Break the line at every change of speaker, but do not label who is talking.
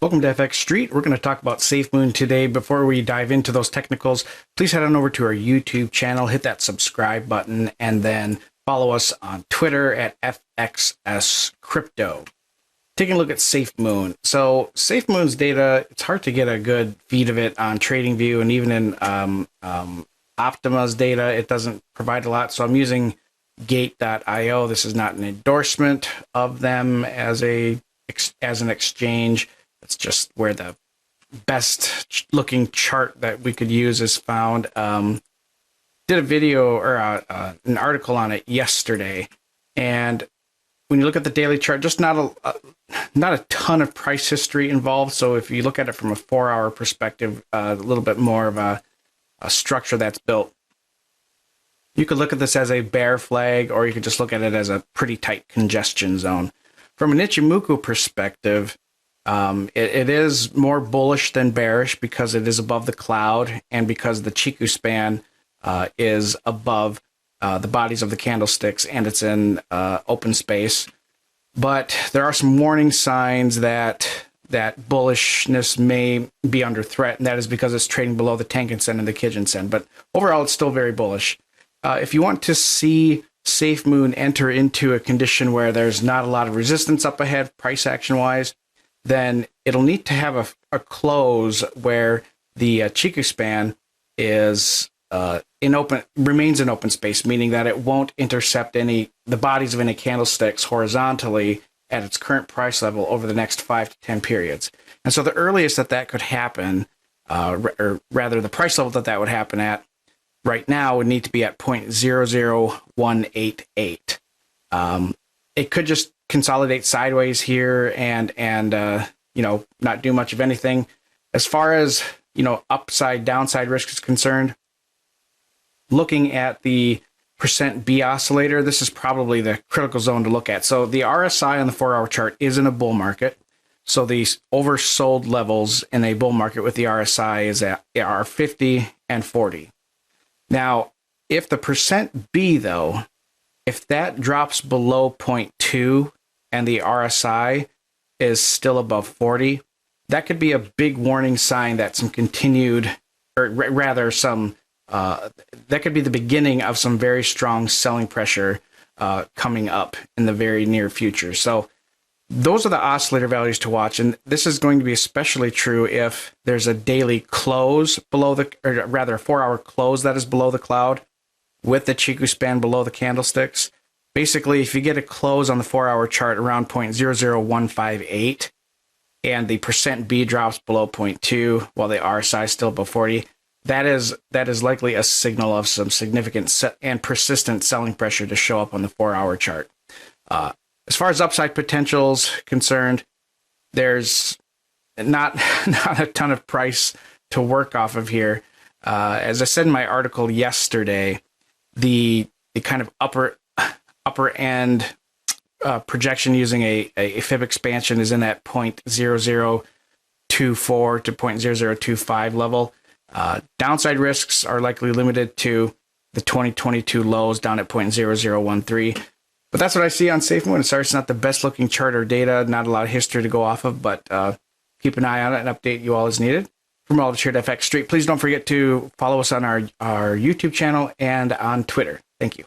Welcome to FX Street. We're going to talk about SafeMoon today. Before we dive into those technicals, please head on over to our YouTube channel, hit that subscribe button, and then follow us on Twitter at FXS Crypto. Taking a look at SafeMoon. So SafeMoon's data, it's hard to get a good feed of it on TradingView, and even in Optima's data, it doesn't provide a lot. So I'm using Gate.io. This is not an endorsement of them as an exchange. It's just where the best looking chart that we could use is found. Did a video or an article on it yesterday, and when you look at the daily chart, just not a ton of price history involved. So if you look at it from a 4-hour perspective, a little bit more of a structure that's built. You could look at this as a bear flag, or you could just look at it as a pretty tight congestion zone. From an Ichimoku perspective, it is more bullish than bearish because it is above the cloud and because the Chiku span is above the bodies of the candlesticks, and it's in open space. But there are some warning signs that bullishness may be under threat, and that is because it's trading below the Tenkan-sen and the Kijun-sen. But overall, it's still very bullish. If you want to see SafeMoon enter into a condition where there's not a lot of resistance up ahead, price action-wise, then it'll need to have a close where the Chiku span is remains in open space, meaning that it won't intercept the bodies of any candlesticks horizontally at its current price level over the next 5 to 10 periods. And so the earliest that could happen, or rather the price level that would happen at right now would need to be at 0.00188. It could just consolidate sideways here and not do much of anything. As far as upside downside risk is concerned, looking at the %B oscillator, this is probably the critical zone to look at. So the RSI on the 4-hour chart is in a bull market. So these oversold levels in a bull market with the RSI are 50 and 40. Now, if the %B though, if that drops below 0.2 and the RSI is still above 40, that could be a big warning sign that some continued, or rather some, that could be the beginning of some very strong selling pressure coming up in the very near future. So those are the oscillator values to watch, and this is going to be especially true if there's a daily close below or rather a 4-hour close that is below the cloud with the Chiku span below the candlesticks. Basically, if you get a close on the 4-hour chart around 0.00158 and the %B drops below 0.2 while the RSI is still above 40, that is likely a signal of some significant and persistent selling pressure to show up on the 4-hour chart. As far as upside potentials concerned, there's not a ton of price to work off of here. As I said in my article yesterday, the kind of upper end projection using a fib expansion is in that 0.0024 to 0.0025 level. Downside risks are likely limited to the 2022 lows down at 0.0013. But that's what I see on SafeMoon. Sorry, it's not the best looking chart or data, not a lot of history to go off of, but keep an eye on it and update you all as needed. From all of us here at FX Street, please don't forget to follow us on our YouTube channel and on Twitter. Thank you.